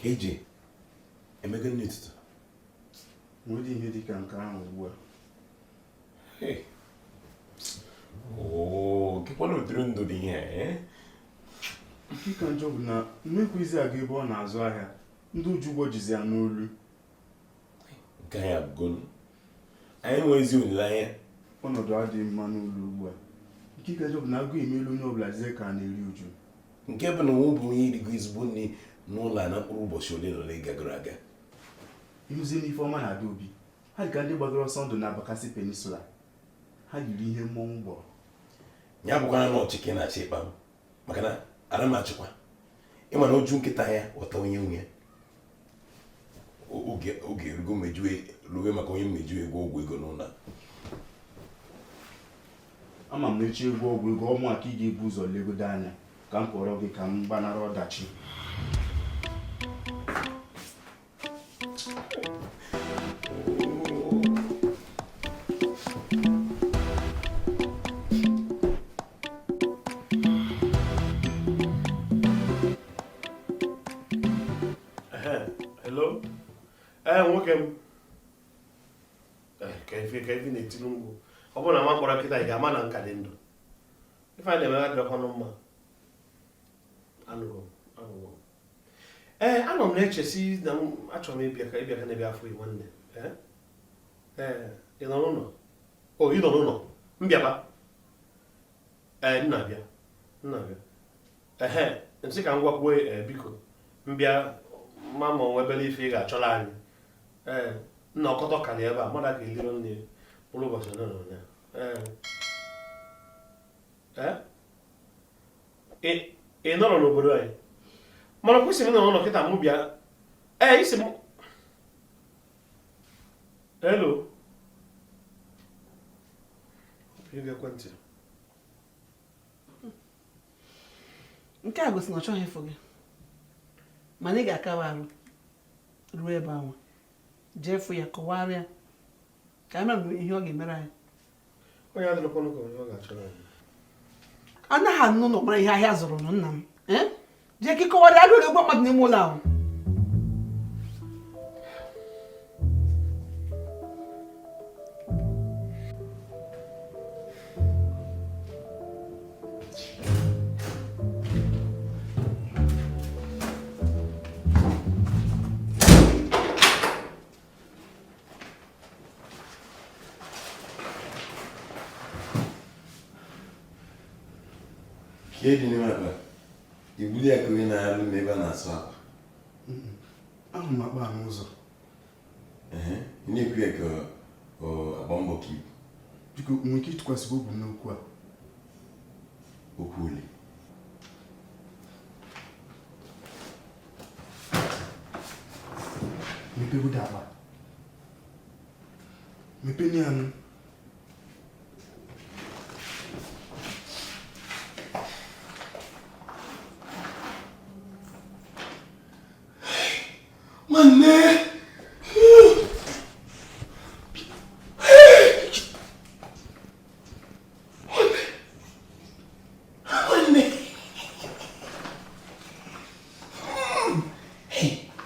KJ, emega n'etiti. Nwere ihe dị ka nke ahụ ugbu a. Kekwana ụdịrị ndụ dị ihe Nke ka njọ bụ na mmekwizi aga ebe ọ na-azụ ahịa ndị uju ụgwọ jizi ya n'olu. Nke anyị abụgonu anyị nwezi olileanya Ọnọdụ adịghị mma n'ụlọ ugbu a. Nke ka njọ bụ na agụ emelu onye ọbụla zie ka a na-eri uju. nke bụ na nwa bụ onye irigo ezigbo nri n'ụlọ a na mkpụrụ ụbọchị ole na ole gagoro aga. Ịhụzie n'ife ọma na Adaobi, ha dị ka ndị gbagoro ọsọ ndụ na Abakasị Peninsula. Ha yiri ihe mmọnwụ gbọrọ. Ya bụkwara na ọchịke na-achị ịkpa m maka na ara m achịkwa ịma na oju nkịta ya ọta onye nwunye oge erugo ruwe maka onye mmeju ego ọgwụ ego n'ụlọ. Ama m na echi ego ọgwụ ego ọmụ aka ị ga-ebu ụzọ legodo anya ka m kpọrọ gị ka m gbanara ọdachi. Hello? Nwoke m. Ka ife na-etiri mgbu. Ọ bụrụ na ma mkpọrọ kịta ị ga-ama na nka dị ndụ. Ife anyị na-emegha dịrọkwanụ mma. Anụrụ m. Anọ m na-echesi na achọrọ m ịbịa ka na-ebe afọ nwanne. Ị nọ n'ụlọ? Ị nọ n'ụlọ? Mbịaba? Nna-abịa. Nsị ka m gwakwuo biko mbịa mama nwebele ife ị ga-achọla anyị. Nna ọkọtọ ka na ebe a mmadụ ka eliro nne mkpụrụ ụbọchị nọ ya. Ị nọrọ n'obodo anyị mana kwesịrị na ụlọ kịta mụ bịa. Isi m hello ekwentị nke a gosi na ọ chọghị ịfụ gị mana ị ga-akawa arụ ruo ebe ahụ jee fụ ya kọwara ya ka a mara ihe ọ ga-emere anyị. Onye adịrịkwanụ ka onye ọ ga-achọrọ anyị. Anaghị anụ ụlọ mara ihe ahịa zụrụ nụ nna m jee ka ịkọwara ya rụrụ ụgbọ mmadụ n'ime ụlọ ahụ. Ihe dị n'ime akpa ibuli ya ka onye na-arụ n'ebe a na-asụ akwa. Ahụ m akpa a n'ụzọ. Ị na-ekwu ya ka agba mbọ ka ibu. Biko nwere ike ịtụkwasị obi n'okwu a. Okwu ole? Mepegodo akpa. Mepeni ya nụ. Nwanne!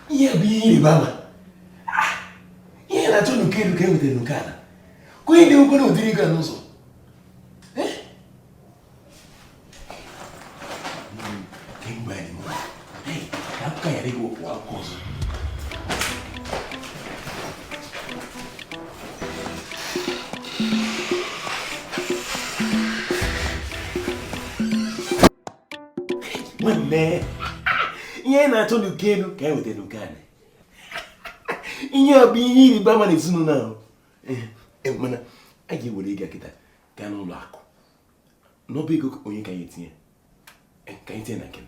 Ihe bụ ihe ịrịba ama. Ihe na-achọ n'uke elu ka e wetara n'uke ala. Ka onye dị ụgwọ na ụdịrị ịga n'ụzọ. Kemgbe anyị mụrụ, ka akụkọ ghara ịgwa okwu akụkọ ọzọ. Nwanne, ihe na-achọ n'uke elu ka e wetara n'uke ala. Ihe a bụ ihe ịrịba ama n'ezinụlọ ahụ. Mana a ga-ewere ịga kịta gaa n'ụlọ akụ n'ọba ego onye ka ya etinye ka anyị tinye na nke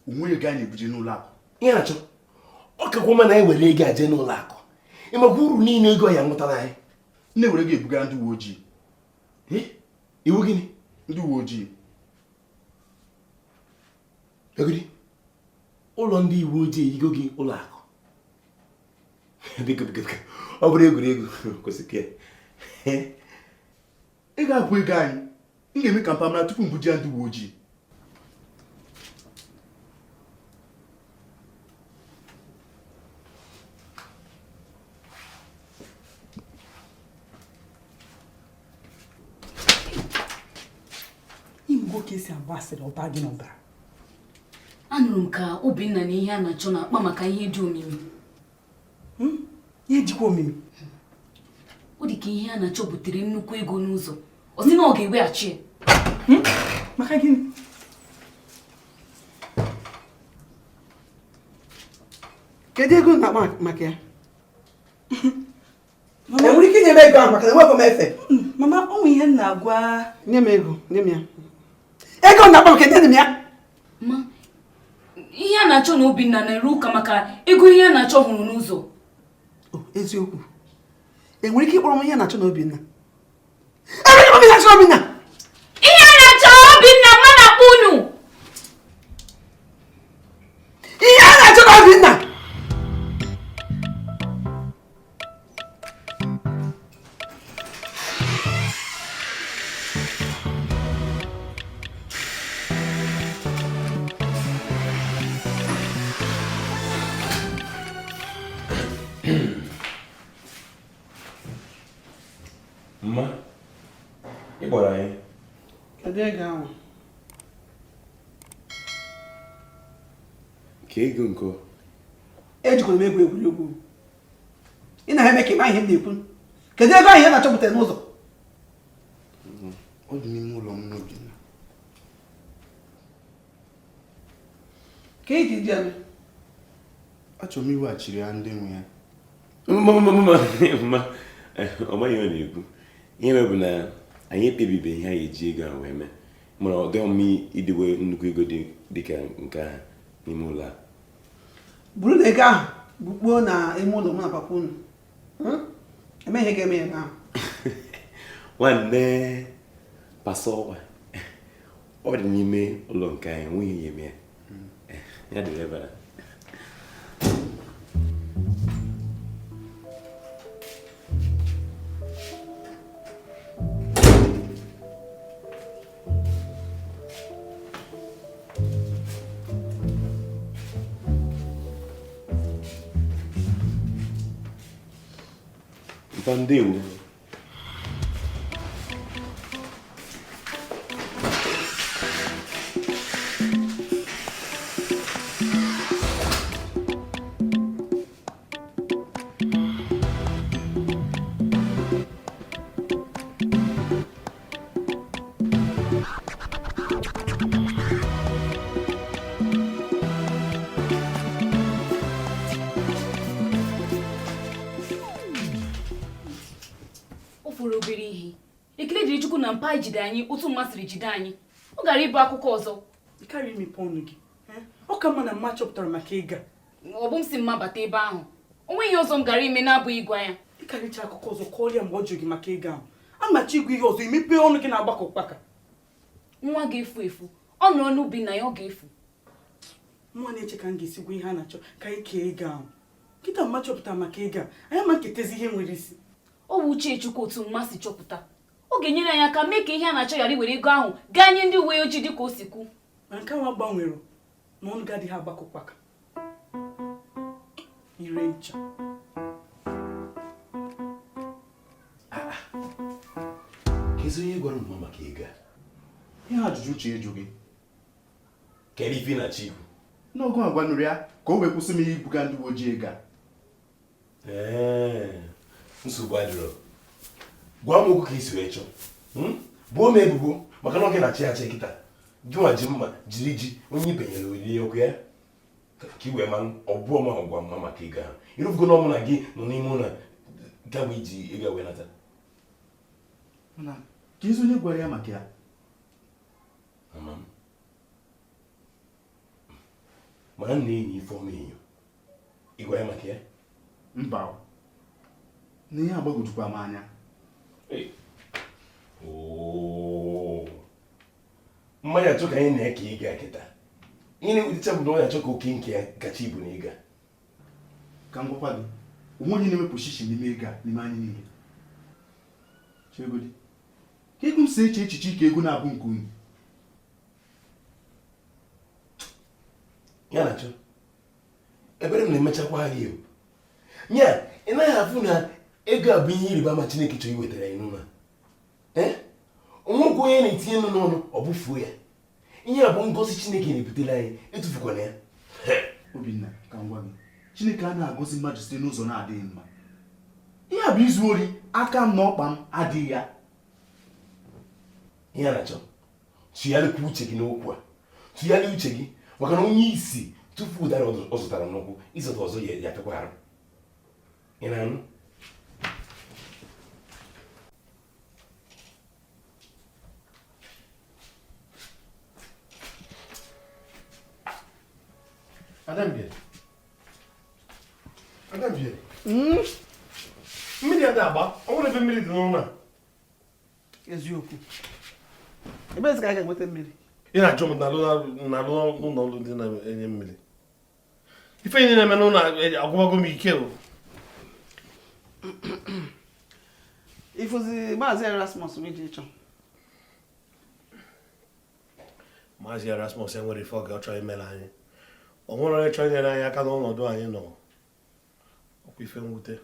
onwe ego a na-ebuje n'ụlọ akụ. ihe na-achọ ọ kakwa ma na anyị were ego aje n'ụlọ akụ ịmakwa uru niile ego ya nwụtara anyị. Na-ewere ego ebugara ndị uwe ojii. Iwu gịnị? Ndị uwe ojii. Egodi ụlọ ndị uwe ojii eyigo gị ụlọ akụ. Biko ọ bụrụ egwuregwu kwesịrị ka Ị ga-akwụ ego anyị. Ị ga-eme ka mpamara tupu mbuje ndị uwe ojii. na-agba asịrị ọba gị n'ọbara. Anụrụ m ka Obinna na ihe a na-achọ na-akpa maka ihe dị omimi. Ihe dịkwa omimi? Ọ dị ka ihe a na-achọ butere nnukwu ego n'ụzọ. Ọ sị na ọ ga-eweghachi ya. Maka gịnị? Kedu ego na-akpa maka ya? Enwere ike inye m ego ahụ maka na enweghị m efe. Mama, ụmụ ihe m na-agwa. Nye m ego, nye m ya. Ego na-akpa maka nye m ya. Ma ihe a na-achọ na Obinna na-ere ụka maka ego ihe a na-achọ hụrụ n'ụzọ. Eziokwu. Enwere ike ịkpọrọ m ihe a na-achọ na Obinna? Enwere ike ịkpọrọ m ihe a na-achọ na Obinna? Ihe a na-achọ Obinna nwa na-akpọ unu. Ihe a na-achọ na Obinna. Mma, ị gbara anyị. Kedu ego ahụ? Ka ego nke Ejikwara m egwu egwuregwu. Ị na-eme ka ịma ihe m na-ekwu. Kedu ego ahụ ị na-achọpụta n'ụzọ? Ọ dị n'ime ụlọ m n'Obinna. Ka ị ji eme? Achọrọ m iweghachiri ya ndị nwe ya. Mma, ọ maghị ihe ọ na-ekwu. Ihe bụ na anyị ekpebibe ihe anyị eji ego ahụ wee mee, mana ọ gaghị m idewe nnukwu ego dị ka nke a n'ime ụlọ a. Buru na ego ahụ bukpuo na ime ụlọ mụ na papa unu. Eme ihe ga-eme ya ebe ahụ. Nwanne pasa ọwa, ọ dị n'ime ụlọ nke anyị, nwunye ya eme ya dịrị ebe a. Ndewo. na mpa jide anyị otu mmasịrị jide anyị. Ọ gara ịbụ akụkọ ọzọ. Ị karịrị imepe ọnụ gị. Ọ ka mma na mma chọpụtara maka ịga. Ọ bụ m si mma bata ebe ahụ. O nweghị ọzọ m gara ime na-abụghị ịgwa ya. Ị karịcha akụkọ ọzọ kọọrịa mgbe ọ jụrụ gị maka ịga ahụ. Amachi igwe ihe ọzọ imepe ọnụ gị na-agbakọ ụkpaka. Nwa ga-efu efu. Ọ nọrọ n'ubi na ya ọ ga-efu. Nwa na-eche ka m ga-esi gwa ihe a na-achọ ka anyị kee ịga ahụ. Kịta mma chọpụtara maka ịga, anyị ama nketezi ihe nwere isi. Ọ wụ uche Chukwu otu mmasị chọpụta. Ọ ga-enyere anyị aka mee ka ihe a na-achọ ghara iwere ego ahụ gaa nye ndị uwe ojii dịka o si kwu. Ma nke nwa gbanwere na ọnụ ga-adịghị agbakọ ụkpaka. Ire ncha. Kedu onye gwara mma maka ego a? Ihe ajụjụ uche eju gị. Kedu ife na Chibu? N'ogo agwa nụrụ ya ka o wee kwụsị m ihe ibuga ndị uwe ojii ego a. Nsogbu adịrọ. Gwa m okwu ka isi wee chọọ. Buo m ebubo maka na ọ gị na-achị achị kịta. Gị nwa ji mma jiri ji onye ibenyere oriri ọkụ ya. Ka iwe ma ọbụọ ma ọgwa mma maka ego ahụ. Ịrụfugo na ọmụ na gị nọ n'ime ụlọ gaba iji ego wee nata. Mana ka ezi onye gwara ya maka ya? Mama m. Mana m na-enyi ife ọma enyo. Ị gwara ya maka ya? Mba. Na ihe agbagojukwa m anya. Mmanya achọ ka anyị na-eke ịga kịta. Ihe na-ewutecha bụ na ọ ya-achọ ka oke nke ya kacha ibu na ịga. Ka m gwakwa gị, onwe onye na-emepụ shishi n'ime ego a n'ime anyị niile. Chegodi, ka ego m si eche echiche ike ego na-abụ nke unu. Ya na-achọ ebere m na-emechakwa gị o. Nya, ị naghị afụ na ego a bụ ihe ịrịba ama Chineke chọrọ iwetara anyị n'ụlọ. Onwekwa onye na-etinye nnu n'ọnụ ọ bụfuo ya. ihe a bụ ngozi Chineke na-ebutela anyị, etufukwana ya. Obinna, ka m gwa gị, Chineke a na-agọzi mmadụ site n'ụzọ na-adịghị mma. Ihe a bụ izu ori, aka m na ọkpa m adịghị ya. Ihe a na-achọ, tụgharịkwa uche gị n'okwu a. Tụgharịa uche gị, maka na onye isi tupu ụdara ọ zụtara n'ụkwụ, ịzụta ọzọ ya fekwa arụ. Ị na-anụ? Adambie. Mmiri ada agba, ọ nwere ebe mmiri dị n'ụlọ a. Eziokwu. Ebe ezi ka a ga-enweta mmiri? Ị na-achọ m n'ụlọ ọrụ ndị na-enye mmiri. Ife niile na-eme n'ụlọ agwụgwago m ike o. Ifuzi Maazị Erasmus iji ịchọ. Maazị Erasmus enwere ife ọ ga-achọ imere anyị. Ọ nwere onye chọrọ inyere anyị aka n'ọnọdụ anyị nọ. Ọkwa ife mwute.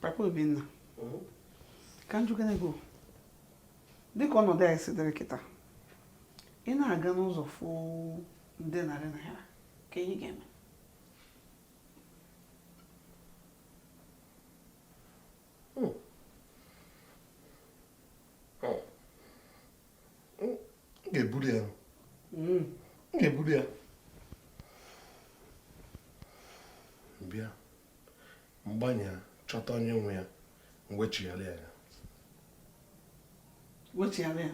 Papa Obinna, ka m jụgana ego dịka ọnọdụ anyị sitere kịta, ị na-aga n'ụzọ fụ nde narị naira ka anyị ga-eme. M ga-eburu ya. M ga-eburu ya. Bịa mgbanya chọta onye nwe ya wechigharị ya. Wechigharị ya?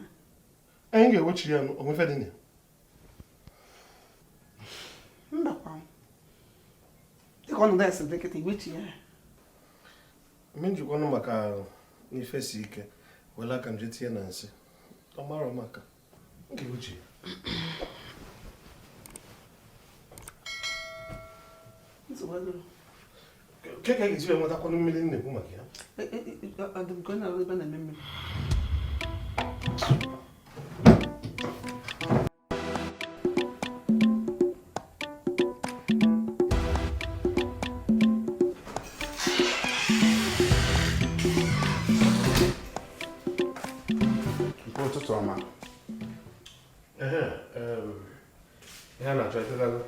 Anyị ga-ewechiri ya onwefe dị na ya. Mbakwa dịka ọnọdụ ya sitere kịta iwechi ya. Mme njikwanụ maka ife si ike wele aka m je tinye na nsị. Ọ mara maka m ga-ewechi ya. Ke ka ga-esi enwetakwanụ mmiri na-ekwu maka ya? Adịm ka ọ na-arụ ebe na-eme mmiri. Nke ụtụtụ ọma. Ihe a na-achọ etelalụ.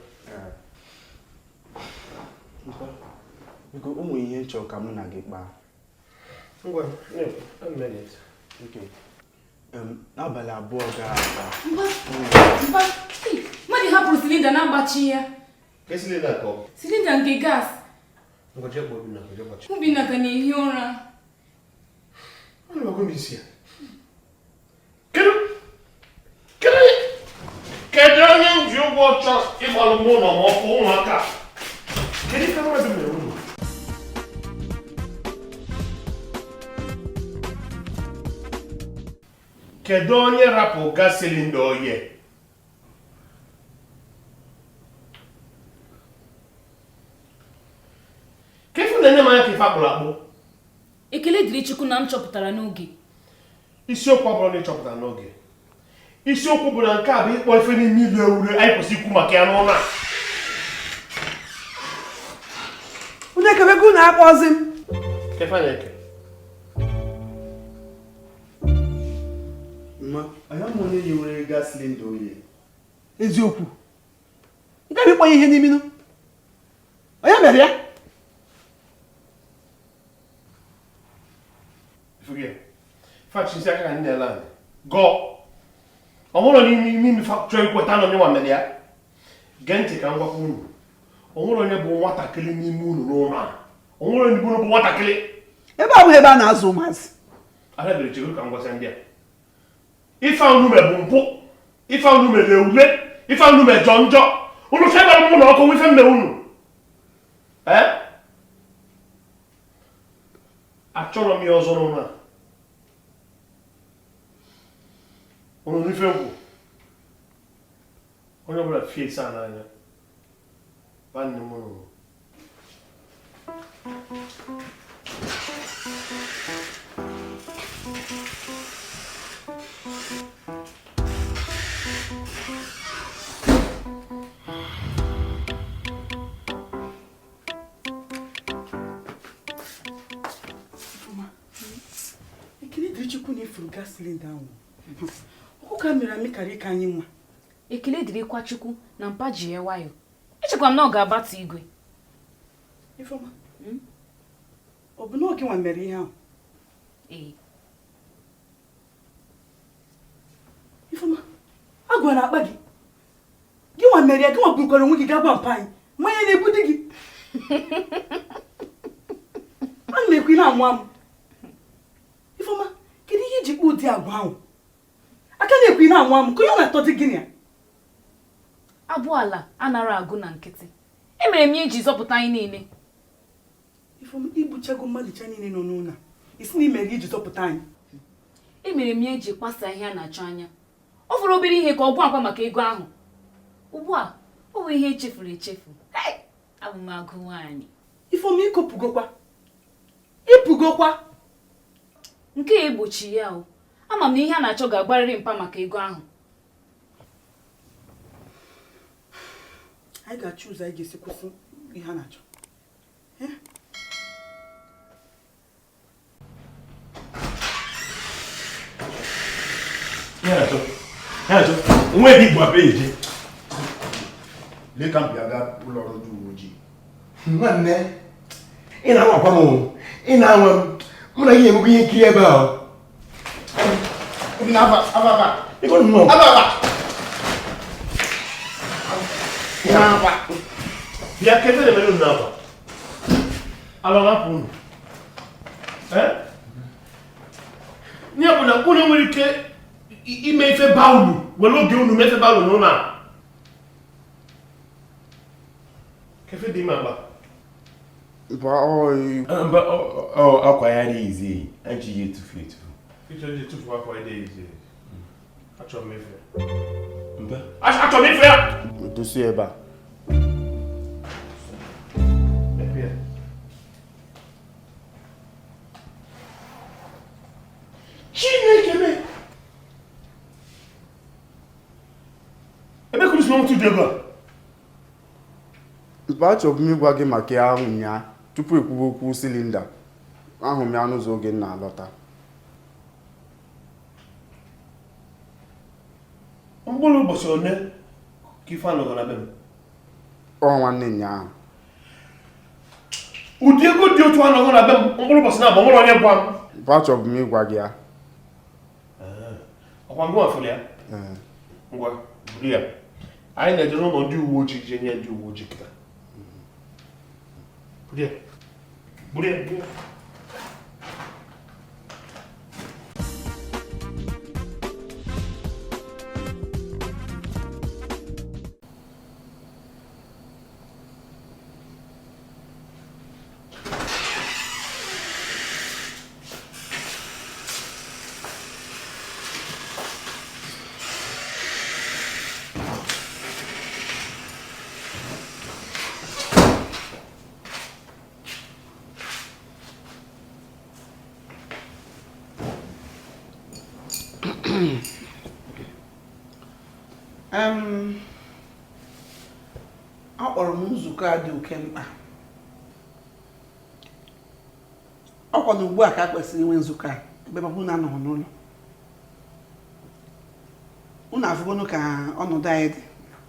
Biko, ụmụ ihe nchọ ka mụ na gị kpaa. Ngwa, minute. Okay. N'abalị abụọ gara aga. Mba, mmadụ hapụrụ silinda na-agbachi ya. Ke silinda ka ọ? Silinda nke gas. Ngwa jee gba Obinna ka jee gbachi. Obinna ka na-ehi ụra. Ọ na-agwa m isi ya. Kedu onye ji ụgwọ chọọ ịgbalụ mụ ụlọ ma ọkụ ụmụaka? Kedu ife mmadụ mere unu? Kedu onye rapụ gas silinda oye? Kefu na-enye m anya ka ife akpụrụ akpụ? Ekele dịrị Chukwu na m chọpụtara n'oge. Isiokwu ọ bụrụ na ị chọpụtara n'oge. Isiokwu bụ na nke a bụ ịkpọ ife n'ime ilu ewure anyị kwesịrị ikwu maka ya n'ụlọ a. Unu ekebego na akpọzi m. Kefa na-eke. Mma, anyị amụ onye nyewere gas silinda oyi. Eziokwu. Nke bụ ịkpọnye ihe n'iminu. Onye mere ya? Forget. Fact isi aka ka ndị ele anyị. Gọọ. Ọ nwụrụ n'ime chọọ ikweta na onye nwa mere ya. Gee ntị ka m gwakwa unu. Ọ nwụrụ onye bụ nwatakịrị n'ime unu n'ụlọ a. Ọ nwụrụ onye bụ nwatakịrị. Ebe a bụ ebe a na-azụ ụmụazị. Adabere chegoro ka m gwasị ndị a. Ife unu me bụ mpụ. Ife unu mere ule. Ife unu me jọ njọ. Unu febara m ụlọ ọkụ ife mme unu. Achọrọ m ya ọzọ n'ụlọ a. Unu n'ife nkwu. Onye ọbụla fie isi a n'anya. Nwanne m ụlọ. Chukwu na ifuru gas cylinder ahụ. Ọkụ ka mere amị karị ka anyị nwa. Ekele dịrịkwa Chukwu na mpa ji ya nwayọ. Echekwa m na ọ ga-agbatu igwe. Ifeoma. Ọ bụ na ọ gị nwa mere ihe ahụ? Ee. Ifeoma, agwa na akpa gị. Gị nwa mere ya, gị nwa bukwara onwe gị gaba mpa anyị. Mmanya na-egbu di gị. Ana m ekwu na-anwa m. Ifeoma, kedu ihe iji kpụ ụdị agwa ahụ? Aka na-ekwu na-anwa m, ka onye ọ na-atọ dị gịnị ya? Abụ ala anara agụ na nkịtị. Emere m ya iji zọpụta anyị niile. Ifeoma, igbuchago mmadụ niile nọ n'ụlọ. Isi na imere iji zọpụta anyị. Emere m ya iji kpasa ihe a na-achọ anya. Ọ fọrọ obere ihe ka ọ gwụ akwa maka ego ahụ. Ugbu a, ọ bụ ihe echefuru echefu. Abụ m agụ nwaanyị. Ifeoma, ikopugokwa. Ịpụgokwa. Nke a egbochi ya o. Ama m na ihe a na-achọ ga-agbarịrị mpa maka ego ahụ. Anyị ga-achọ ụzọ anyị ga-esi kwụsị ihe a na-achọ. Nwa ebe Igbo abịa eje. Lee ka m bịa gaa ụlọ ọrụ ndị uwe ojii. Nwanne, ị na-anwakwa m, ị na-anwa m, mụ na gị enwekwa ihe nkiri ebe ahụ. Bịa kebe na mere n'aba. Ala unu. Nye bụ na unu nwere ike ime ife baulu, were oge unu mefe baulu n'ụlọ a. Kefe dị mma Akwa ya dị izi, anji ya etufu etufu. Ficha ji etufu akwa ya dị izi. Achọ m ife. Mba? Achọ m ife ya! Dosi ebe a. Chineke me! Ebe kwuru si n'otu dị ebe a? Mpa achọbụ m ịgwa gị maka ya ahụ ụnyaa tupu ekwuwe okwu silinda. Ahụ m ya n'ụzọ oge m na-alọta. Mkpụrụ ụbọchị one ka ife anọgọ na be m? Ọ nwanne ụnyaahụ. Ụdị ego dị otu anọgọ na be m mkpụrụ ụbọchị na-abụ nwere onye gwa m. Mpa achọbụ m ịgwa gị ya. Ọkwa ngwa afọ ya? Ngwa, buru ya. Anyị na-eje n'ụlọ ndị uwe ojii je nye ndị uwe ojii kịta. Buru ya. Buru ya. Akpọrọ m nzukọ a dị oke mkpa. Ọkwa na ugbu a ka a kwesịrị inwe nzukọ a ebe mabụ na anọghị n'ụlọ. Unu afụgonụ ka ọnọdụ anyị dị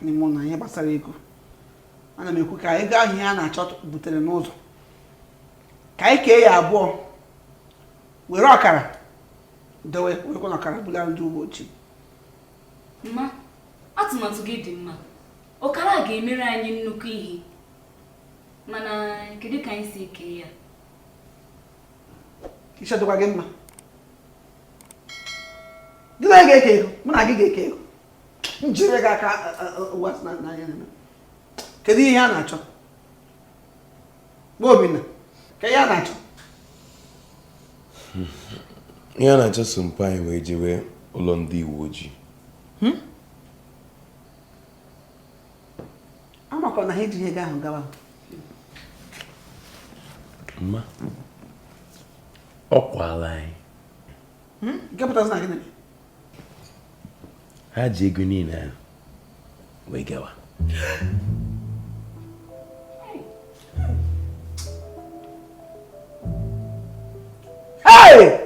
n'ime ụlọ ihe gbasara ego. Ana m ekwu ka ego ahụ ihe a na-achọ butere n'ụzọ ka anyị kee ya abụọ were ọkara dowe wekwa na ọkara bụla ndị uwe ojii. Mma, atụmatụ gị dị mma. Ọkara ga-emere anyị nnukwu ihe. Mana kedu ka anyị si eke ya? Ịchọdụkwa gị mma. Gị na ga-eke ego, mụ na gị ga-eke ego. Njire gị aka ụwa na ya na. Kedu ihe a na-achọ? Gwa Obinna, ka ihe a na-achọ? Ihe a na-achọ so mpa anyị wee jewe ụlọ ndị uwe ojii. Amakọ na ha eji ego ahụ gawa. Mma, ọ kwala anyị. Nke pụtasị na gịnị? Ha ji ego niile ahụ wee gawa. Hey!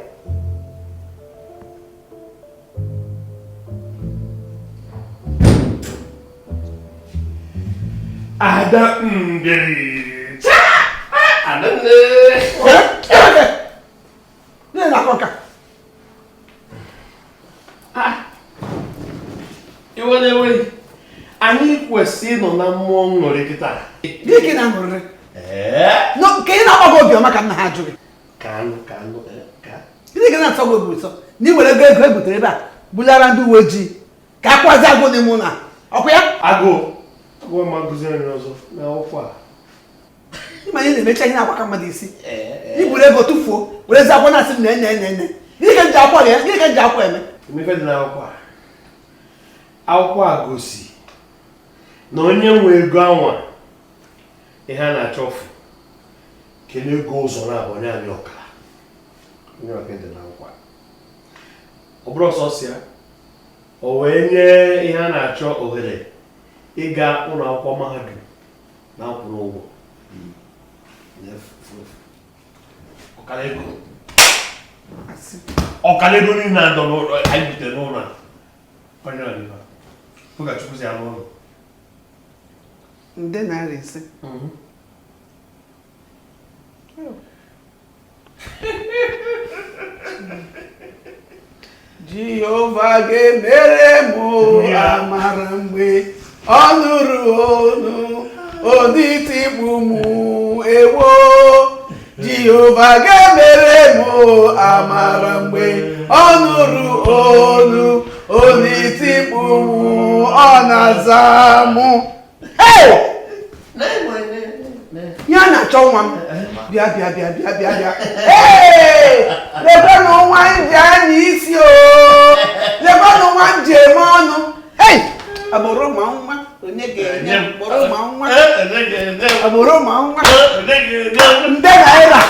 Ada ngeri. Ada ne. Ne na koka. Iwe anyị kwesịrị nọ na mmụọ ṅụrị kịta. Gịnị na ṅụrị? No, ka ị na-agbago obiọma ka nna ha jụrụ. Ka Gịnị ka na-atọ gị obi ụtọ? Na ị were ego e butere ebe a bulara ndị uwe ojii ka akwazi agụ n'ime ụlọ ọkwa ya? Agụ ma gụzie anyị ọzọ n'akwụkwọ a. Ịma ihe na-emecha ihe na-agbaka mmadụ isi. Iburu ego tụfuo werezi akwụkwọ na-asị m nene. Gịnị ka nji akwụkwọ ya? Gịnị ka nji akwụkwọ eme? Ife dị n'akwụkwọ a. Akwụkwọ a gosi na onye nwe ego anwa ihe a na-achọfu kelee ego ụzọ na abụọ anyị ọkara. Onye ọka dị n'akwụkwọ a. Ọ bụrụ ọsọsọ ya, o wee nye ihe a na-achọ ohere ịga ụlọ akwụkwọ mahadum na akwụrụ ụgwọ. Ọkara ego niile na-adọ n'ụlọ anyị butere n'ụlọ a. Onye ọdịba. Ụkọchukwu si alụ ụlọ. Nde naira ise. Jehova ga-emere m amara mgbe ọ nụrụ onu oditigbu m ewo. Jehova ga-emere m amara mgbe ọ nụrụ onu oditigbu m ọ na-aza m. Ya na-achọ nwa m bịa lekwanụ nwa m ji anya isi o, lekwanụ nwa m ji eme ọnụ. Agbụrụ ma nwa onye ga-enye agbụrụ ma nwa nde naira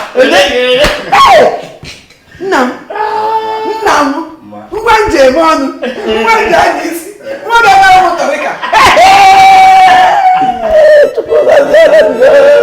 nna m ngwa m ji eme ọnụ, nwa m ji anya isi, nwa m ebe ahụ Theresa.